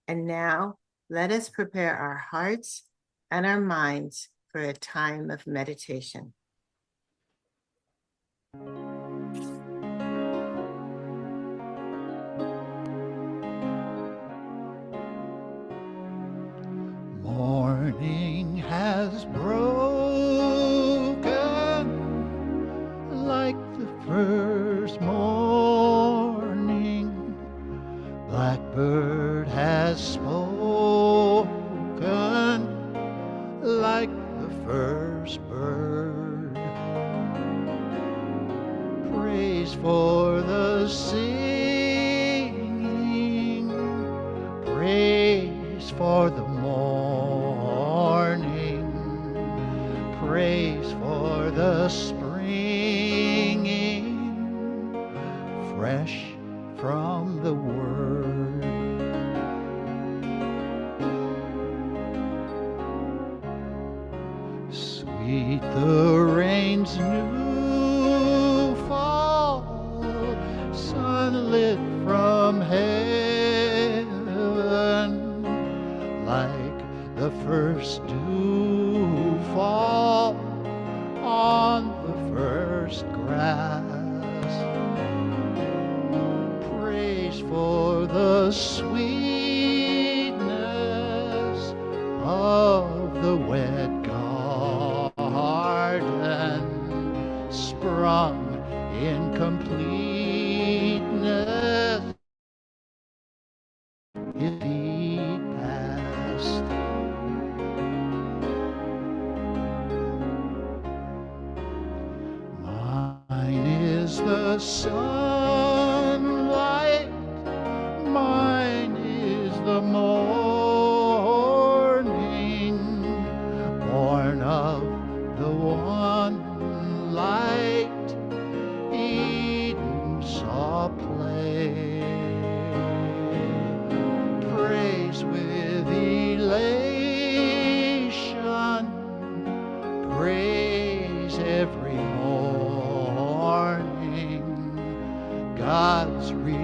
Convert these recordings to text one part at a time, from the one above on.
And now let us prepare our hearts and our minds for a time of meditation. Morning has broken like the first morning. Blackbird has spoken like the first bird. Praise for the singing, praise for the morning, praise for the springing, fresh from the word. Sweet the rain's new fall, sunlit from heaven, like the first dew fall on the first grass. Praise for the sweetness of the wet garden, sprung in completeness, his feet past. Mine is the sunlight, mine is the morning, born of the one light Eden saw play. Praise with elation, praise every morning, God's recreation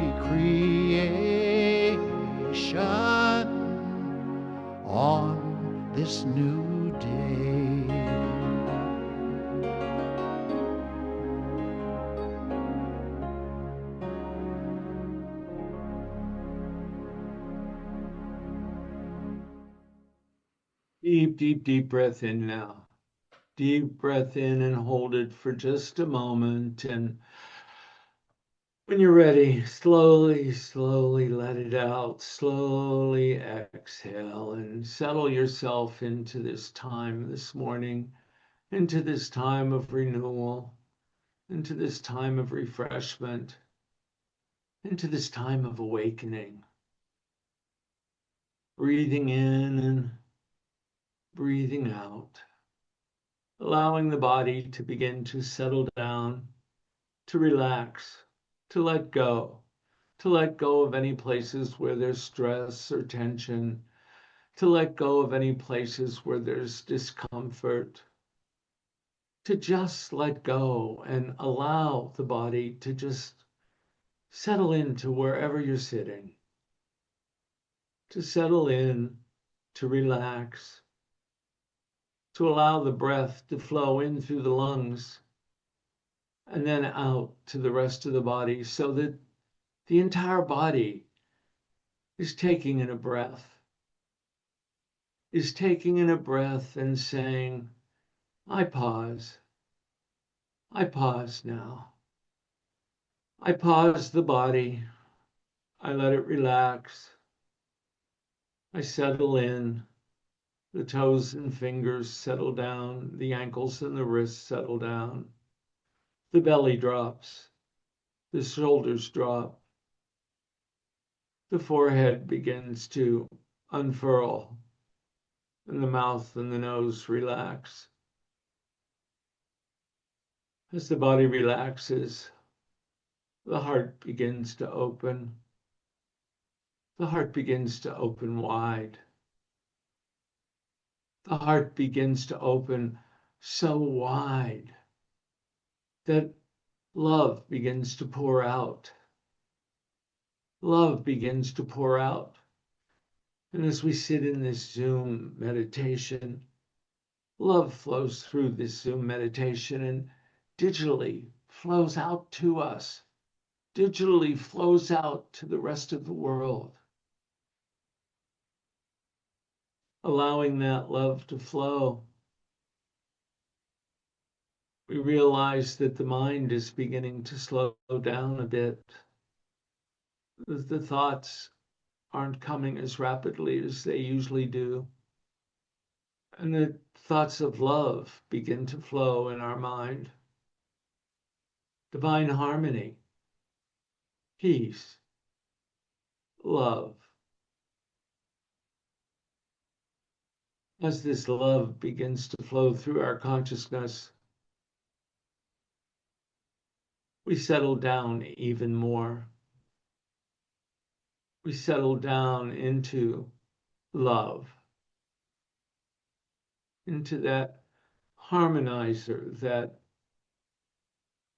on this new day. Deep, deep, deep breath in now. Deep breath in and hold it for just a moment. And when you're ready, slowly, slowly let it out. Slowly exhale and settle yourself into this time this morning, into this time of renewal, into this time of refreshment, into this time of awakening. Breathing in and breathing out, allowing the body to begin to settle down, to relax, to let go of any places where there's stress or tension, to let go of any places where there's discomfort, to just let go and allow the body to just settle into wherever you're sitting, to settle in, to relax, to allow the breath to flow in through the lungs and then out to the rest of the body so that the entire body is taking in a breath, and saying, I pause now. I pause the body, I let it relax, I settle in, the toes and fingers settle down, the ankles and the wrists settle down, the belly drops, the shoulders drop, the forehead begins to unfurl, and the mouth and the nose relax. As the body relaxes, the heart begins to open. The heart begins to open wide. The heart begins to open so wide that love begins to pour out. Love begins to pour out And as we sit in this Zoom meditation, love flows through this Zoom meditation and digitally flows out to us, digitally flows out to the rest of the world, allowing that love to flow. We realize that the mind is beginning to slow down a bit. The thoughts aren't coming as rapidly as they usually do. And the thoughts of love begin to flow in our mind. Divine harmony, peace, love. As this love begins to flow through our consciousness, we settle down even more. We settle down into love, into that harmonizer that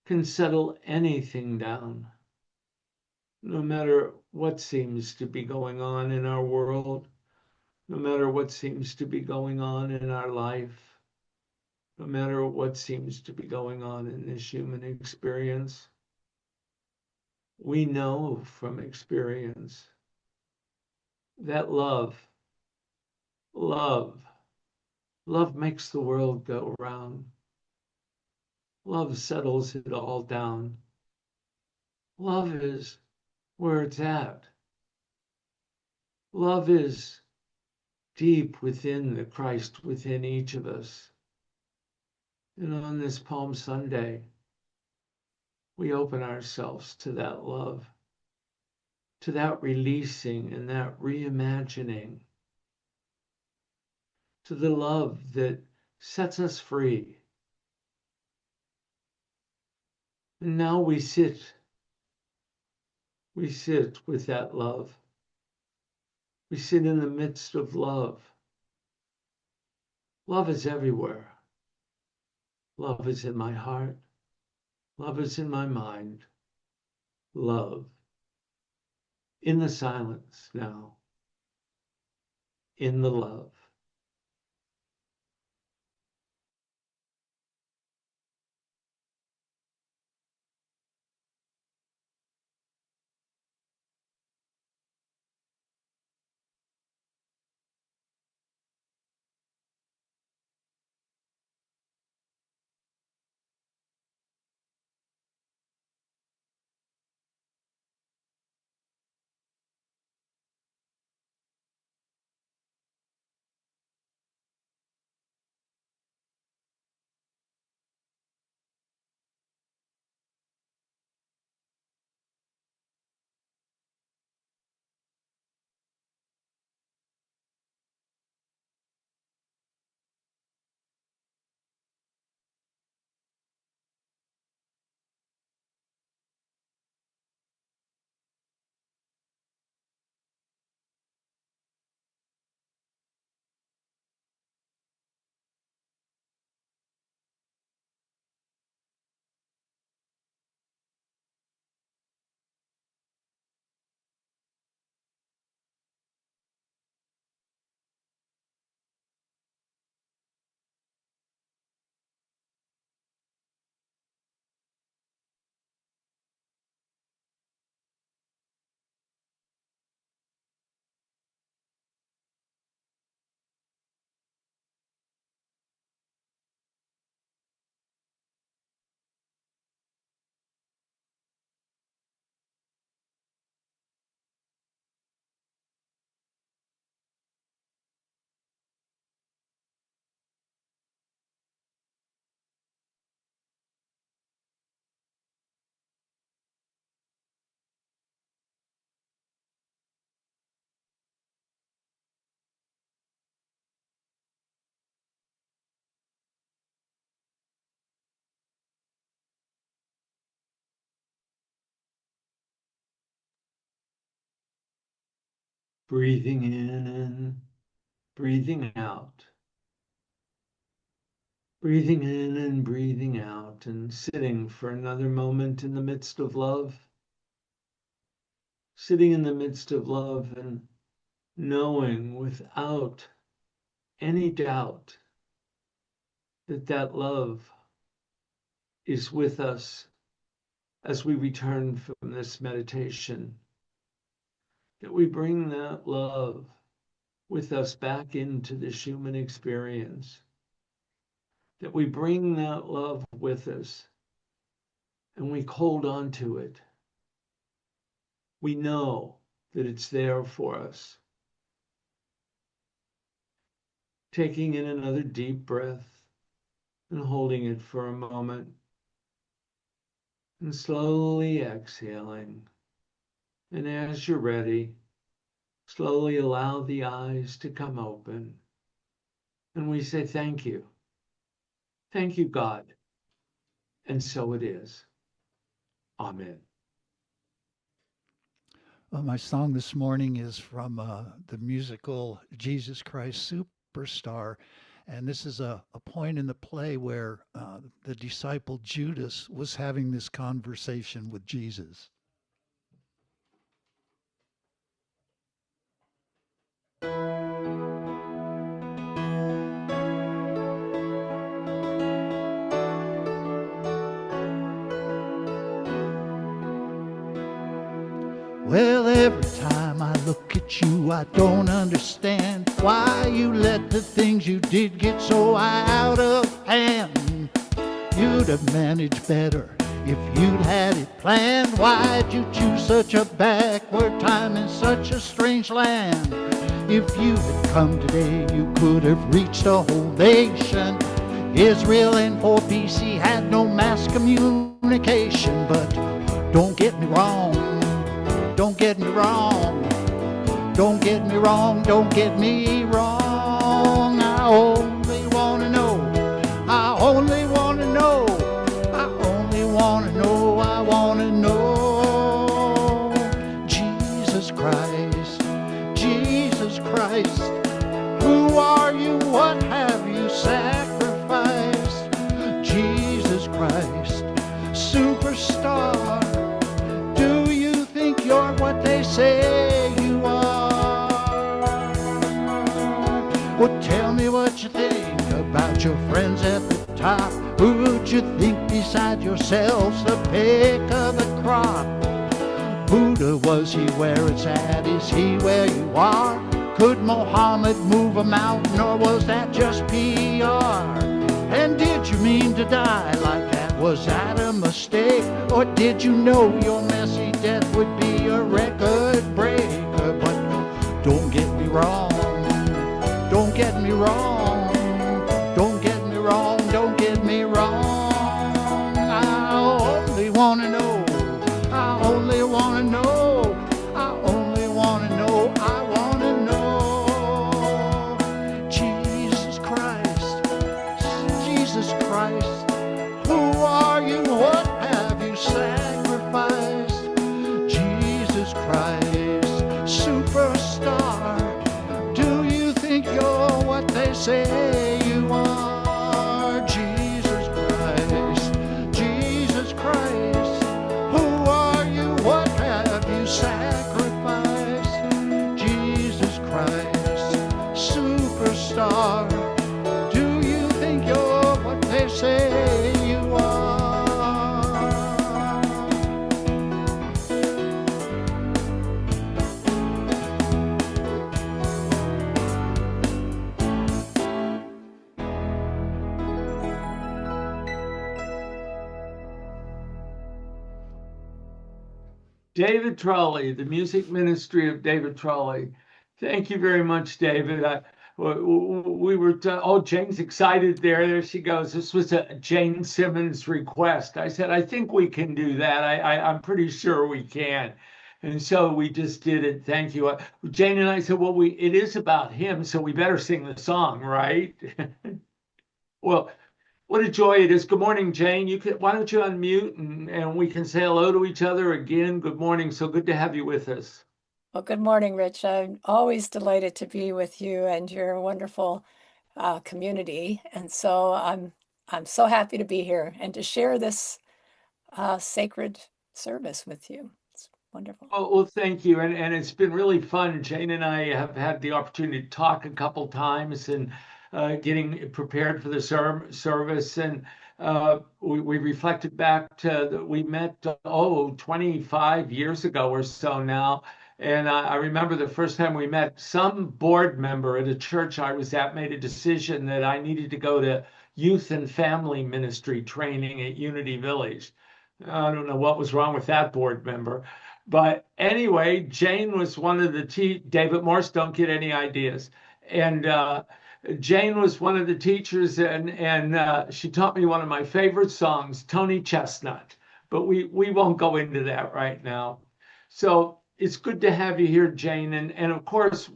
can settle anything down, no matter what seems to be going on in our world, no matter what seems to be going on in our life, no matter what seems to be going on in this human experience. We know from experience that love, love makes the world go round. Love settles it all down. Love is where it's at. Love is deep within the Christ within each of us. And on this Palm Sunday, we open ourselves to that love, to that releasing and that reimagining, to the love that sets us free. And now we sit with that love. We sit in the midst of love. Love is everywhere. Love is in my heart. Love is in my mind. Love in the silence now, in the love. Breathing in and breathing out. Breathing in and breathing out, and sitting for another moment in the midst of love. Sitting in the midst of love and knowing without any doubt that that love is with us as we return from this meditation, that we bring that love with us back into this human experience, that we bring that love with us and we hold on to it. We know that it's there for us. Taking in another deep breath and holding it for a moment, and slowly exhaling. And as you're ready, slowly allow the eyes to come open. And we say, thank you. Thank you, God. And so it is. Amen. My song this morning is from the musical Jesus Christ Superstar. And this is a point in the play where the disciple Judas was having this conversation with Jesus. Well, every time I look at you, I don't understand why you let the things you did get so out of hand. You'd have managed better if you'd had it planned. Why'd you choose such a backward time in such a strange land? If you had come today, you could have reached a whole nation. Israel in 4 BC had no mass communication, but don't get me wrong. Don't get me wrong, don't get me wrong, don't get me wrong. I only wanna know, I only wanna know, I only wanna know, I wanna know. Jesus Christ, Jesus Christ, who are you, what have you sacrificed? Jesus Christ, superstar, you're what they say you are. Well, tell me what you think about your friends at the top. Who'd you think beside yourselves the pick of the crop? Buddha, was he where it's at? Is he where you are? Could Muhammad move a mountain, or was that just PR? And did you mean to die like that? Was that a mistake? Or did you know your messy death would be a record breaker? But don't get me wrong, don't get me wrong, don't get me wrong, don't get me wrong. I only wanna know, I only wanna know, I only wanna know, I wanna know. Jesus Christ, Jesus Christ, who are you, what have you sacrificed? Jesus Christ, superstar, do you think you're what they say you are? Jesus Christ, Jesus Christ, who are you, what have you sacrificed? Jesus Christ, superstar, do you think you're what they say you are? David Trolley, the music ministry of David Trolley. Thank you very much, David. We were, oh, Jane's excited there. There she goes. This was a Jane Simmons request. I said, I think we can do that. I'm pretty sure we can. And so we just did it. Thank you. Jane and I said, well, it is about him, so we better sing the song, right? Well, what a joy it is. Good morning, Jane. Why don't you unmute and we can say hello to each other again. Good morning. So good to have you with us. Well, good morning, Rich. I'm always delighted to be with you and your wonderful community. And so I'm so happy to be here and to share this sacred service with you. It's Wonderful. Well, thank you. And it's been really fun. Jane and I have had the opportunity to talk a couple times and getting prepared for the service. And we reflected back to we met, 25 years ago or so now. And I remember the first time we met, some board member at a church I was at made a decision that I needed to go to youth and family ministry training at Unity Village. I don't know what was wrong with that board member. But anyway, Jane was one of the David Morse, don't get any ideas. And Jane was one of the teachers, and she taught me one of my favorite songs, Tony Chestnut. But we won't go into that right now. So it's good to have you here, Jane. And of course,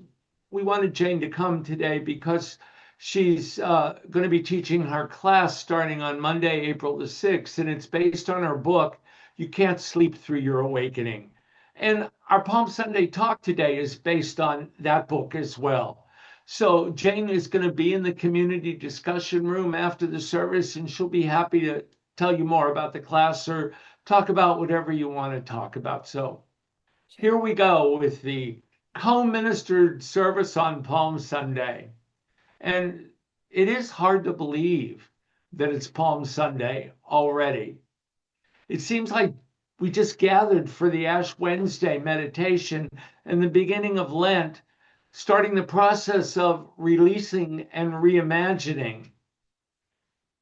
we wanted Jane to come today because she's going to be teaching her class starting on Monday, April the 6th, and it's based on her book, You Can't Sleep Through Your Awakening. And our Palm Sunday talk today is based on that book as well. So Jane is going to be in the community discussion room after the service, and she'll be happy to tell you more about the class or talk about whatever you want to talk about. So here we go with the co-ministered service on Palm Sunday. And it is hard to believe that it's Palm Sunday already. It seems like we just gathered for the Ash Wednesday meditation and the beginning of Lent, starting the process of releasing and reimagining.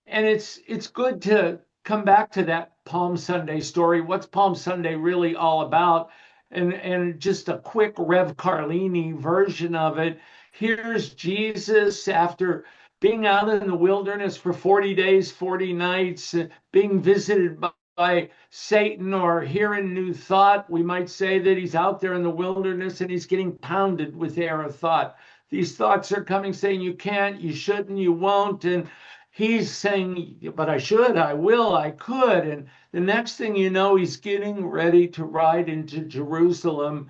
And it's good to come back to that Palm Sunday story. What's Palm Sunday really all about? And just a quick Rev Carlini version of it. Here's Jesus after being out in the wilderness for 40 days, 40 nights, being visited by Satan, or hearing new thought. We might say that he's out there in the wilderness and he's getting pounded with error of thought. These thoughts are coming saying you can't, you shouldn't, you won't. And he's saying, but I should, I will, I could. And the next thing you know, he's getting ready to ride into Jerusalem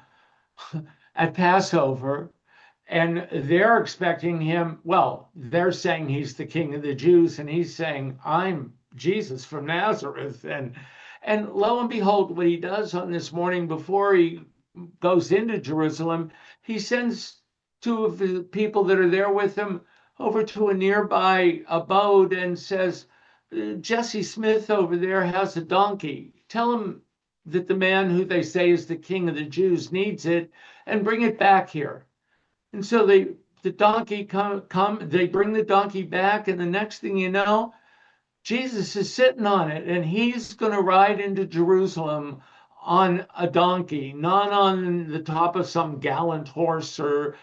at Passover. And they're expecting him, well, they're saying he's the king of the Jews, and he's saying, I'm Jesus from Nazareth. And lo and behold, what he does on this morning before he goes into Jerusalem, he sends two of the people that are there with him over to a nearby abode and says, Jesse Smith over there has a donkey. Tell him that the man who they say is the king of the Jews needs it, and bring it back here. And so they bring the donkey back, and the next thing you know, Jesus is sitting on it, and he's going to ride into Jerusalem on a donkey, not on the top of some gallant horse or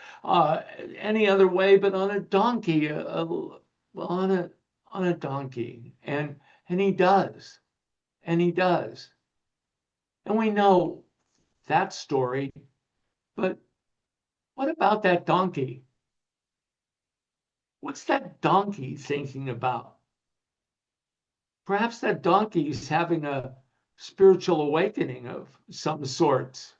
any other way, but on a donkey, on a donkey. And he does, and he does. And we know that story, but what about that donkey? What's that donkey thinking about? Perhaps that donkey is having a spiritual awakening of some sorts.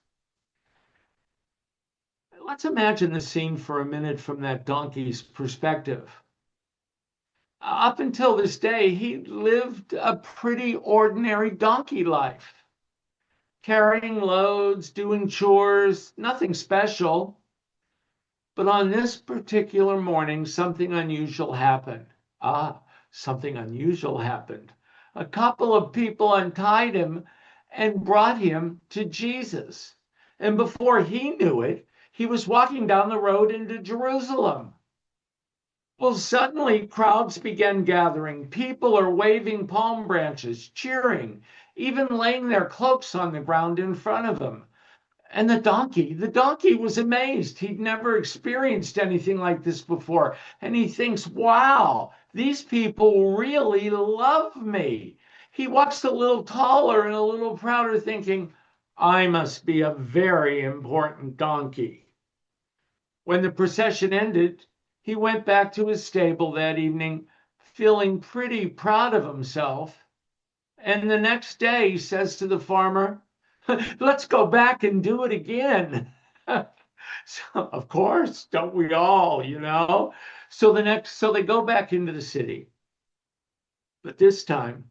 Let's imagine the scene for a minute from that donkey's perspective. Up until this day, he lived a pretty ordinary donkey life, carrying loads, doing chores, nothing special. But on this particular morning, something unusual happened. Something unusual happened. A couple of people untied him and brought him to Jesus. And before he knew it, he was walking down the road into Jerusalem. Well, suddenly crowds began gathering. People are waving palm branches, cheering, even laying their cloaks on the ground in front of him. And the donkey was amazed. He'd never experienced anything like this before. And he thinks, wow, these people really love me. He walks a little taller and a little prouder, thinking, I must be a very important donkey. When the procession ended, he went back to his stable that evening, feeling pretty proud of himself. And the next day he says to the farmer, let's go back and do it again. So, of course, don't we all, So they go back into the city. But this time,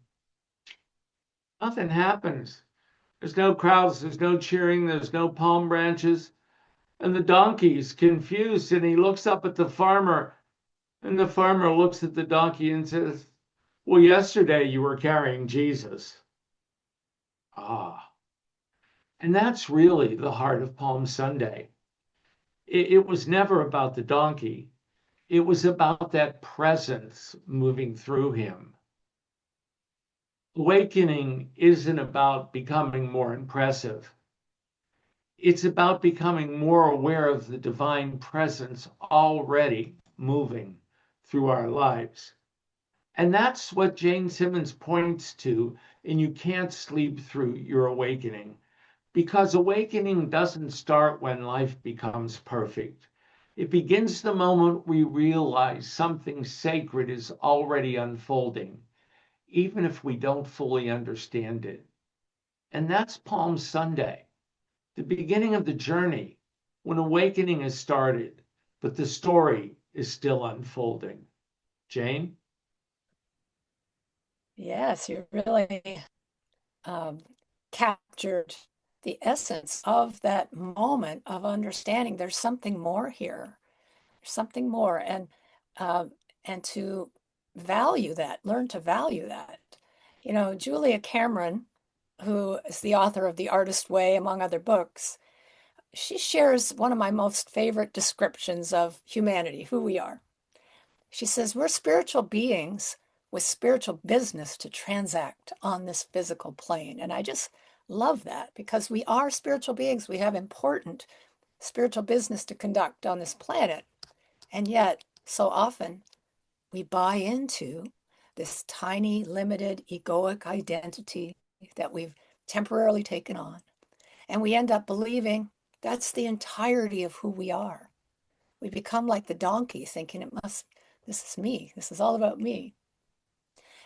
nothing happens. There's no crowds, there's no cheering, there's no palm branches. And the donkey's confused and he looks up at the farmer, and the farmer looks at the donkey and says, "Well, yesterday you were carrying Jesus." Ah, and that's really the heart of Palm Sunday. It was never about the donkey, it was about that presence moving through him. Awakening isn't about becoming more impressive. It's about becoming more aware of the divine presence already moving through our lives. And that's what Jane Simmons points to in You Can't Sleep Through Your Awakening, because awakening doesn't start when life becomes perfect. It begins the moment we realize something sacred is already unfolding, even if we don't fully understand it. And that's Palm Sunday, the beginning of the journey, when awakening has started, but the story is still unfolding. Jane? Yes, you really um, captured the essence of that moment of understanding there's something more here, there's something more, uh, and to value that, learn to value that. You know, Julia Cameron, who is the author of The Artist Way, among other books, she shares one of my most favorite descriptions of humanity, who we are. She says, we're spiritual beings with spiritual business to transact on this physical plane. And I just love that because we are spiritual beings. We have important spiritual business to conduct on this planet. And yet, so often, we buy into this tiny, limited, egoic identity that we've temporarily taken on. And we end up believing that's the entirety of who we are. We become like the donkey, thinking this is me, this is all about me.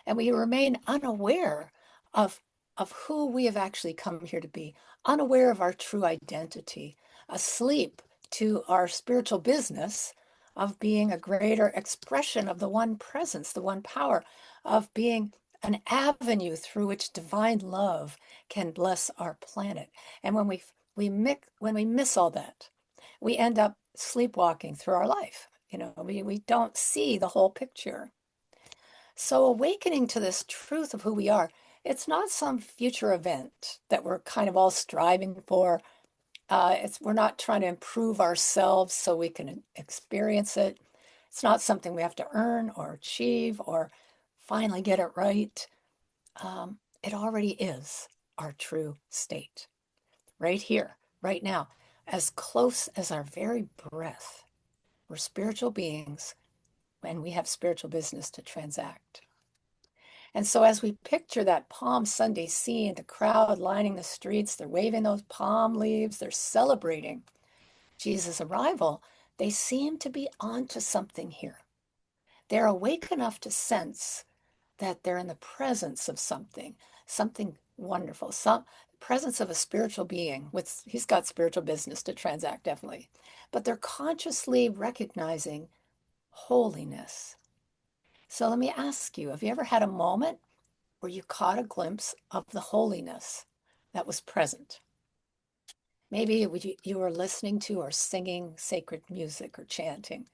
And we remain unaware of, of who we have actually come here to be, unaware of our true identity, asleep to our spiritual business of being a greater expression of the one presence, the one power, of being an avenue through which divine love can bless our planet. And when we miss all that, we end up sleepwalking through our life. You know, we don't see the whole picture. So awakening to this truth of who we are, it's not some future event that we're kind of all striving for. We're not trying to improve ourselves so we can experience it. It's not something we have to earn or achieve or finally get it right. It already is our true state, right here, right now, as close as our very breath. We're spiritual beings and we have spiritual business to transact. And so, as we picture that Palm Sunday scene, the crowd lining the streets, they're waving those palm leaves, they're celebrating Jesus' arrival, they seem to be onto something here. They're awake enough to sense that they're in the presence of something wonderful, some presence of a spiritual being. He's got spiritual business to transact, definitely. But they're consciously recognizing holiness. So let me ask you, have you ever had a moment where you caught a glimpse of the holiness that was present? Maybe you were listening to or singing sacred music or chanting,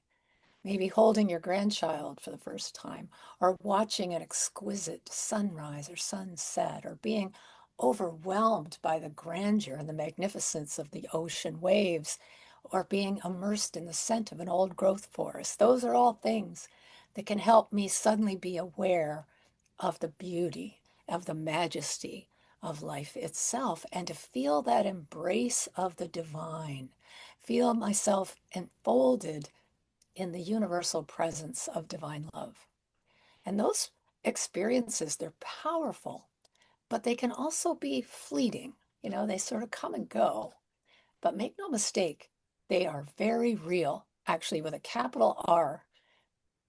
maybe holding your grandchild for the first time, or watching an exquisite sunrise or sunset, or being overwhelmed by the grandeur and the magnificence of the ocean waves, or being immersed in the scent of an old growth forest. Those are all things that can help me suddenly be aware of the beauty, of the majesty of life itself, and to feel that embrace of the divine, feel myself enfolded in the universal presence of divine love. And those experiences, they're powerful, but they can also be fleeting. You know, they sort of come and go. But make no mistake, they are very real, actually, with a capital R.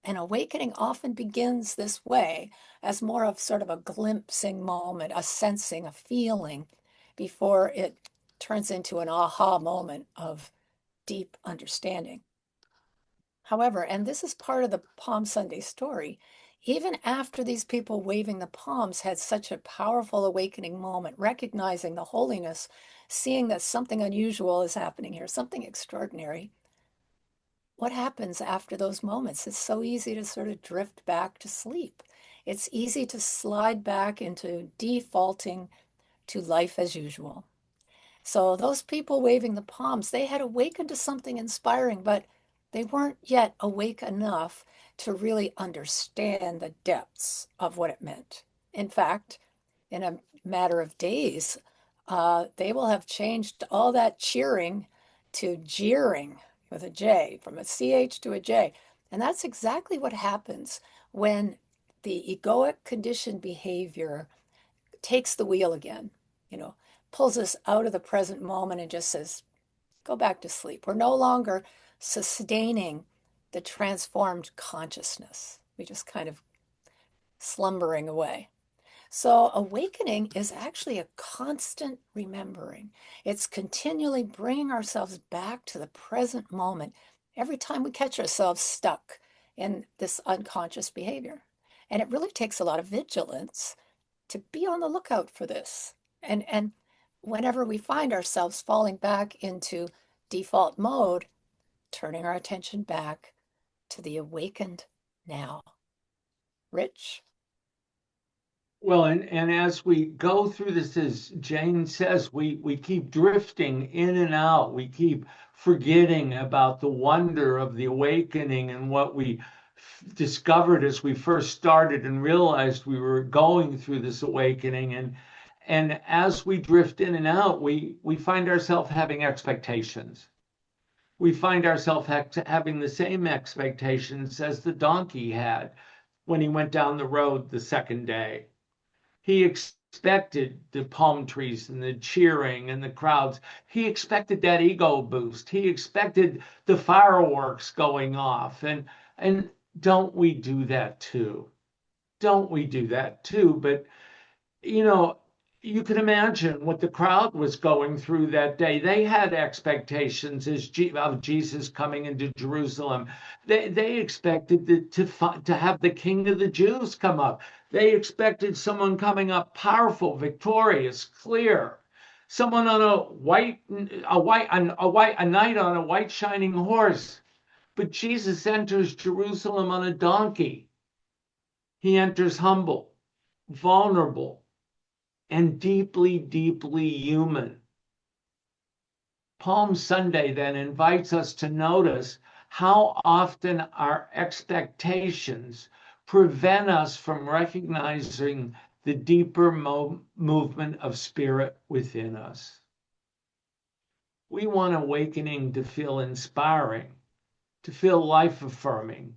And awakening often begins this way, as more of sort of a glimpsing moment, a sensing, a feeling, before it turns into an aha moment of deep understanding. However, and this is part of the Palm Sunday story, even after these people waving the palms had such a powerful awakening moment, recognizing the holiness, seeing that something unusual is happening here, something extraordinary, what happens after those moments? It's so easy to sort of drift back to sleep. It's easy to slide back into defaulting to life as usual. So those people waving the palms, they had awakened to something inspiring, but they weren't yet awake enough to really understand the depths of what it meant. In fact, in a matter of days, they will have changed all that cheering to jeering with a J, from a CH to a J. And that's exactly what happens when the egoic conditioned behavior takes the wheel again, you know, pulls us out of the present moment and just says, go back to sleep. We're no longer sustaining the transformed consciousness. We just kind of slumbering away. So, awakening is actually a constant remembering. It's continually bringing ourselves back to the present moment every time we catch ourselves stuck in this unconscious behavior. And it really takes a lot of vigilance to be on the lookout for this. And whenever we find ourselves falling back into default mode, turning our attention back to the awakened now. Rich? Well, and as we go through this, as Jane says, we keep drifting in and out. We keep forgetting about the wonder of the awakening and what we discovered as we first started and realized we were going through this awakening. And as we drift in and out, we find ourselves having expectations. We find ourselves having the same expectations as the donkey had when he went down the road the second day. He expected the palm trees and the cheering and the crowds. He expected that ego boost. He expected the fireworks going off. And don't we do that too? Don't we do that too? But you know, you can imagine what the crowd was going through that day. They had expectations of Jesus coming into Jerusalem. They expected to have the King of the Jews come up. They expected someone coming up powerful, victorious, clear, someone on a knight on a white shining horse. But Jesus enters Jerusalem on a donkey. He enters humble, vulnerable, and deeply, deeply human. Palm Sunday then invites us to notice how often our expectations prevent us from recognizing the deeper movement of spirit within us. We want awakening to feel inspiring, to feel life affirming,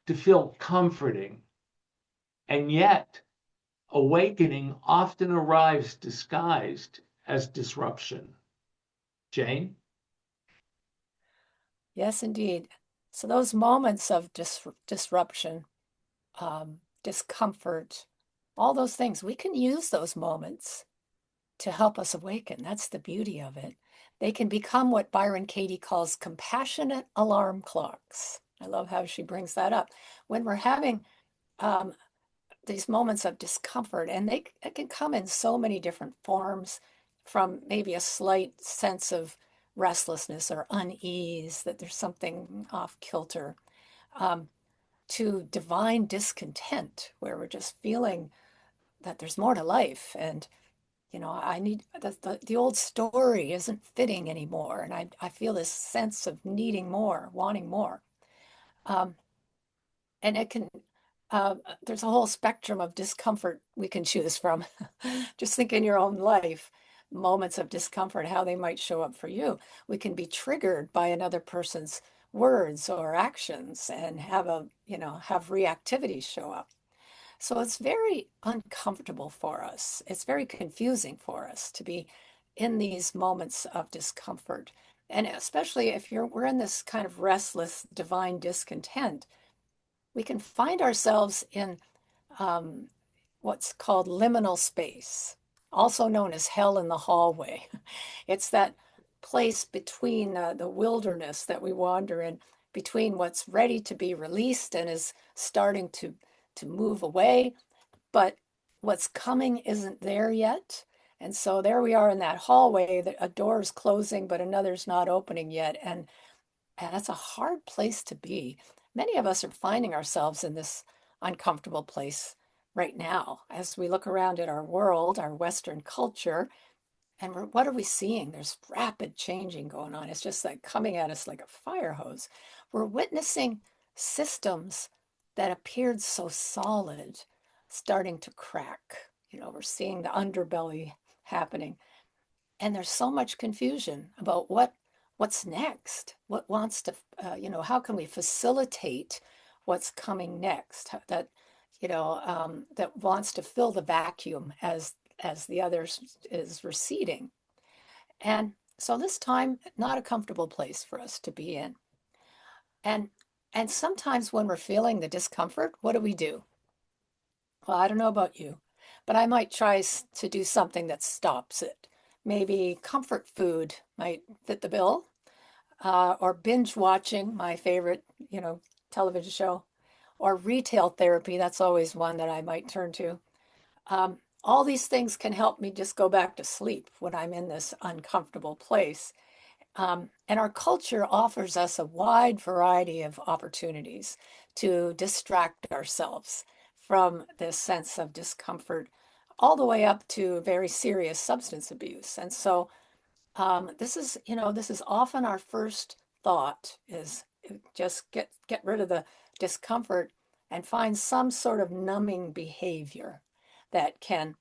to feel comforting. And yet, awakening often arrives disguised as disruption. Jane? Yes, indeed. So those moments of disruption, discomfort, all those things, we can use those moments to help us awaken. That's the beauty of it. They can become what Byron Katie calls compassionate alarm clocks. I love how she brings that up. When we're having these moments of discomfort, and they can come in so many different forms, from maybe a slight sense of restlessness or unease, that there's something off kilter, to divine discontent, where we're just feeling that there's more to life. And, you know, I need the old story isn't fitting anymore. And I feel this sense of needing more, wanting more. Um, and it can, there's a whole spectrum of discomfort we can choose from. Just think in your own life, moments of discomfort, how they might show up for you. We can be triggered by another person's words or actions and have reactivity show up. So it's very uncomfortable for us. It's very confusing for us to be in these moments of discomfort. And especially if we're in this kind of restless divine discontent, we can find ourselves in um, what's called liminal space, also known as hell in the hallway. It's that place between the wilderness that we wander in, between what's ready to be released and is starting to to move away, but what's coming isn't there yet. And so there we are in that hallway that a door is closing, but another's not opening yet. And that's a hard place to be. Many of us are finding ourselves in this uncomfortable place right now as we look around at our world, our Western culture, and what are we seeing? There's rapid changing going on. It's just like coming at us like a fire hose. We're witnessing systems that appeared so solid starting to crack. We're seeing the underbelly happening. And there's so much confusion about what's next, what wants to, how can we facilitate what's coming next that wants to fill the vacuum as the others is receding. And so this time, not a comfortable place for us to be in. And and sometimes when we're feeling the discomfort, what do? Well, I don't know about you, but I might try to do something that stops it. Maybe comfort food might fit the bill, or binge watching, my favorite, television show, or retail therapy. That's always one that I might turn to. All these things can help me just go back to sleep when I'm in this uncomfortable place. And our culture offers us a wide variety of opportunities to distract ourselves from this sense of discomfort, all the way up to very serious substance abuse. And so this is often our first thought is just get rid of the discomfort and find some sort of numbing behavior that can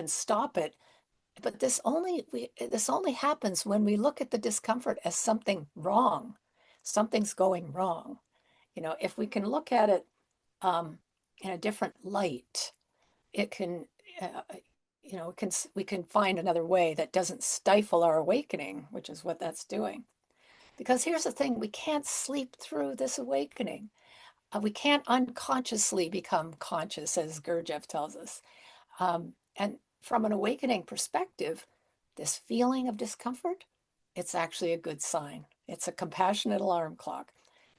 stop it. But this only happens when we look at the discomfort as something wrong. Something's going wrong. If we can look at it in a different light, it can, uh, we can find another way that doesn't stifle our awakening, which is what that's doing. Because here's the thing, we can't sleep through this awakening. We can't unconsciously become conscious, as Gurdjieff tells us. And from an awakening perspective, this feeling of discomfort, it's actually a good sign. It's a compassionate alarm clock.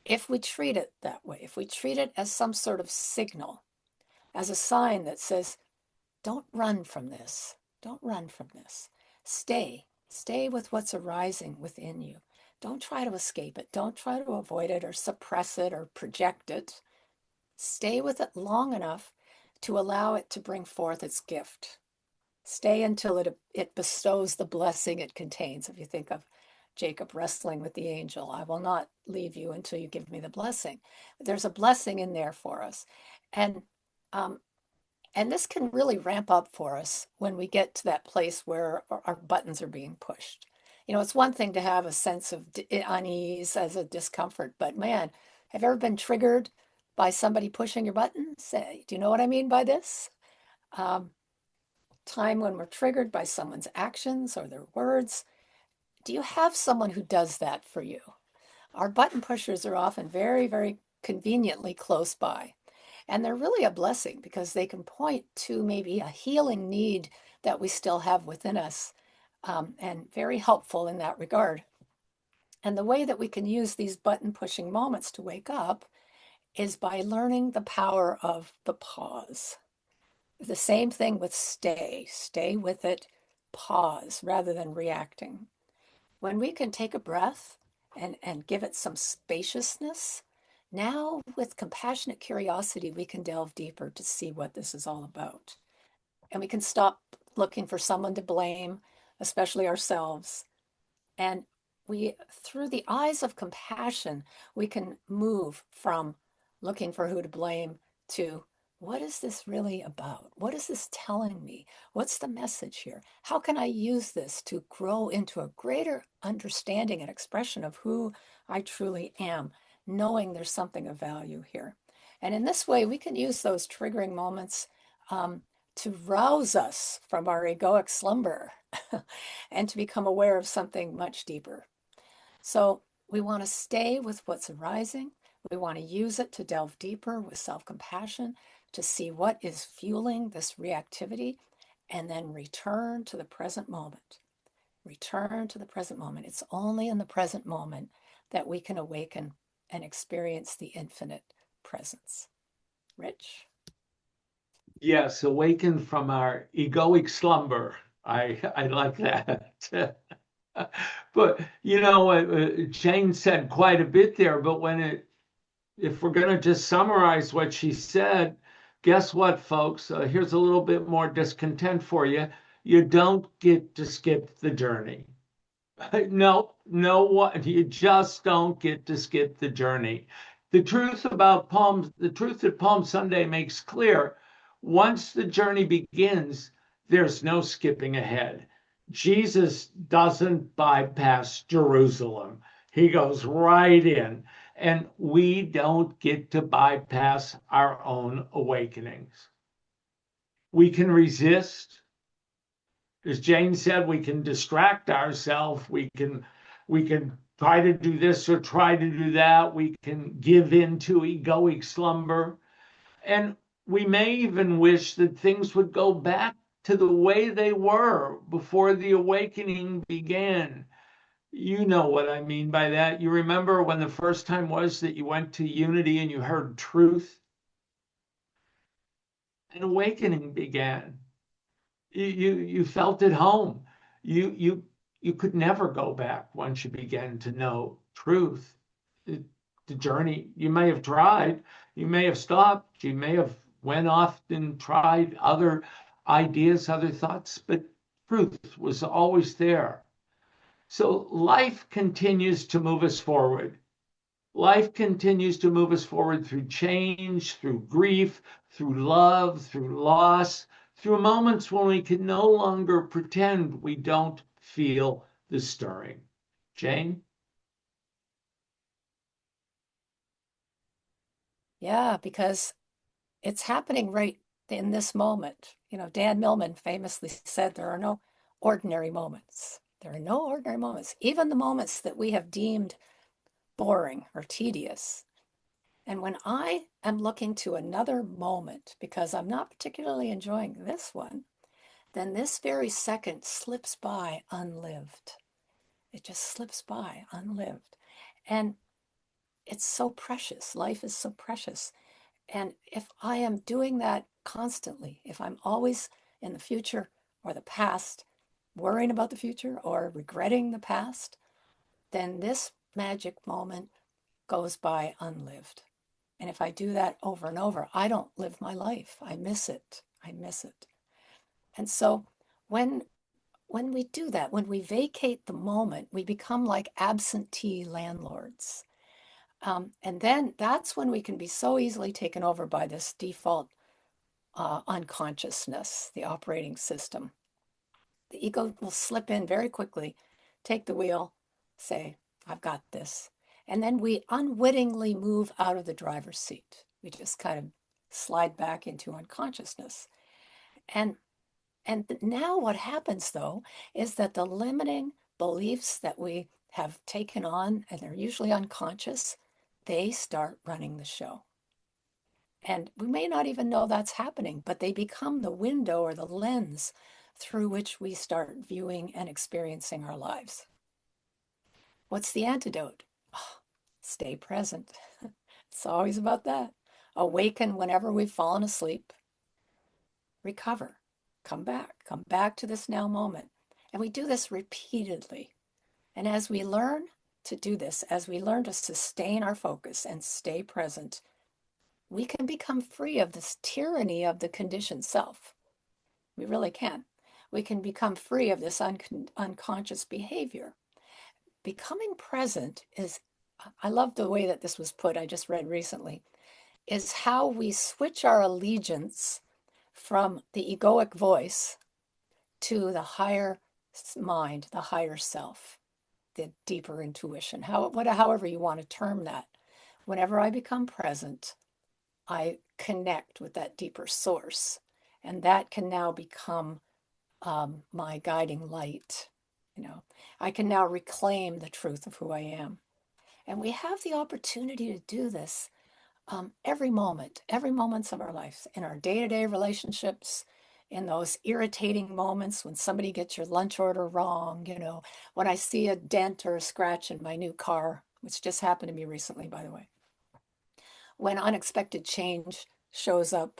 If we treat it that way, if we treat it as some sort of signal, as a sign that says, don't run from this, don't run from this. Stay with what's arising within you. Don't try to escape it. Don't try to avoid it or suppress it or project it. Stay with it long enough to allow it to bring forth its gift. Stay until it bestows the blessing it contains. If you think of Jacob wrestling with the angel, I will not leave you until you give me the blessing. There's a blessing in there for us. And um, and this can really ramp up for us when we get to that place where our buttons are being pushed. It's one thing to have a sense of unease as a discomfort, but man, have you ever been triggered by somebody pushing your buttons? Do you know what I mean by this? Um, Time when we're triggered by someone's actions or their words. Do you have someone who does that for you? Our button pushers are often very, very conveniently close by. And they're really a blessing because they can point to maybe a healing need that we still have within us, and very helpful in that regard. And the way that we can use these button pushing moments to wake up is by learning the power of the pause. The same thing with stay with it, pause rather than reacting. When we can take a breath and give it some spaciousness, now with compassionate curiosity, we can delve deeper to see what this is all about. And we can stop looking for someone to blame, especially ourselves. And through the eyes of compassion, we can move from looking for who to blame to what is this really about? What is this telling me? What's the message here? How can I use this to grow into a greater understanding and expression of who I truly am, knowing there's something of value here? And in this way, we can use those triggering moments to rouse us from our egoic slumber and to become aware of something much deeper. So we want to stay with what's arising. We want to use it to delve deeper with self-compassion, to see what is fueling this reactivity, and then return to the present moment. Return to the present moment. It's only in the present moment that we can awaken and experience the infinite presence. Rich? Yes, awaken from our egoic slumber. I like that. But Jane said quite a bit there. But if we're going to just summarize what she said, guess what, folks? Here's a little bit more discontent for you. You don't get to skip the journey. No, no, what you just don't get to skip the journey. The truth that Palm Sunday makes clear, once the journey begins, there's no skipping ahead. Jesus doesn't bypass Jerusalem. He goes right in, and we don't get to bypass our own awakenings. We can resist, as Jane said, we can distract ourselves. We can try to do this or try to do that. We can give in to egoic slumber. And we may even wish that things would go back to the way they were before the awakening began. You know what I mean by that. You remember when the first time was that you went to Unity and you heard truth? An awakening began. You felt at home. You could never go back once you began to know truth. The journey, you may have tried, you may have stopped, you may have went off and tried other ideas, other thoughts, but truth was always there. So life continues to move us forward. Life continues to move us forward through change, through grief, through love, through loss, through moments when we can no longer pretend we don't feel the stirring. Jane? Yeah, because it's happening right in this moment. Dan Millman famously said there are no ordinary moments. There are no ordinary moments, even the moments that we have deemed boring or tedious. And when I am looking to another moment because I'm not particularly enjoying this one, then this very second slips by unlived. It just slips by unlived. And it's so precious. Life is so precious. And if I am doing that constantly, if I'm always in the future or the past, worrying about the future or regretting the past, then this magic moment goes by unlived. And if I do that over and over, I don't live my life. I miss it. I miss it. And so when we do that, when we vacate the moment, we become like absentee landlords. And then that's when we can be so easily taken over by this default unconsciousness, the operating system. The ego will slip in very quickly, take the wheel, say, I've got this. And then we unwittingly move out of the driver's seat. We just kind of slide back into unconsciousness. And now what happens, though, is that the limiting beliefs that we have taken on, and they're usually unconscious, they start running the show. And we may not even know that's happening, but they become the window or the lens through which we start viewing and experiencing our lives. What's the antidote? Oh, stay present. It's always about that. Awaken whenever we've fallen asleep. Recover. Come back to this now moment. And we do this repeatedly. And as we learn to do this, as we learn to sustain our focus and stay present, we can become free of this tyranny of the conditioned self. We really can. We can become free of this unconscious behavior. Becoming present is, I love the way that this was put, I just read recently, is how we switch our allegiance from the egoic voice to the higher mind, the higher self, the deeper intuition, however you want to term that. Whenever I become present, I connect with that deeper source, and that can now become my guiding light. I can now reclaim the truth of who I am. And we have the opportunity to do this every moments of our lives, in our day-to-day relationships, in those irritating moments when somebody gets your lunch order wrong, when I see a dent or a scratch in my new car, which just happened to me recently, by the way. When unexpected change shows up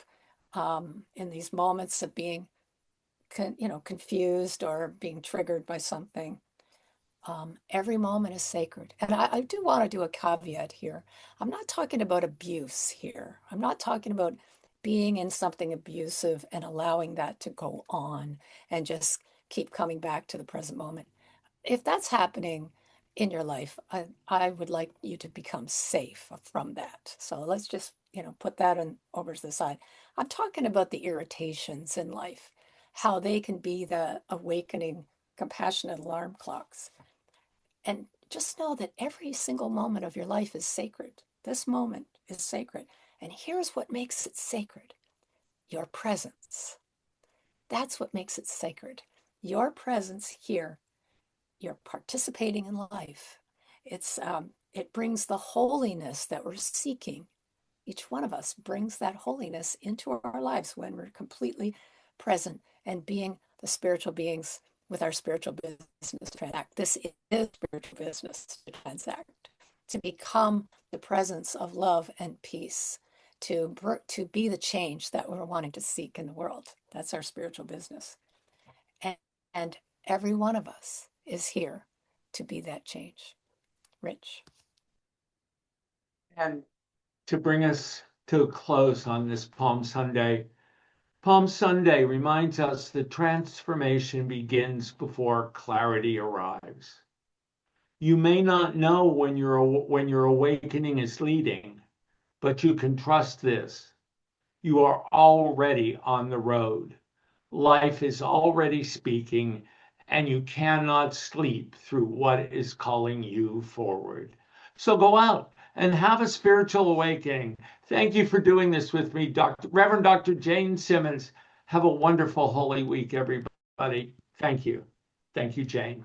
in these moments of being, confused or being triggered by something. Every moment is sacred. And I do want to do a caveat here. I'm not talking about abuse here. I'm not talking about being in something abusive and allowing that to go on and just keep coming back to the present moment. If that's happening in your life, I would like you to become safe from that. So let's just, put that over to the side. I'm talking about the irritations in life, how they can be the awakening, compassionate alarm clocks. And just know that every single moment of your life is sacred. This moment is sacred. And here's what makes it sacred: your presence. That's what makes it sacred. Your presence here, you're participating in life. It brings the holiness that we're seeking. Each one of us brings that holiness into our lives when we're completely present and being the spiritual beings with our spiritual business to transact. This is spiritual business to transact, to become the presence of love and peace, to be the change that we're wanting to seek in the world. That's our spiritual business. And every one of us is here to be that change. Rich. And to bring us to a close on this Palm Sunday reminds us that transformation begins before clarity arrives. You may not know when your awakening is leading, but you can trust this. You are already on the road. Life is already speaking, and you cannot sleep through what is calling you forward. So go out and have a spiritual awakening. Thank you for doing this with me, Reverend Dr. Jane Simmons. Have a wonderful Holy Week, everybody. Thank you. Thank you, Jane.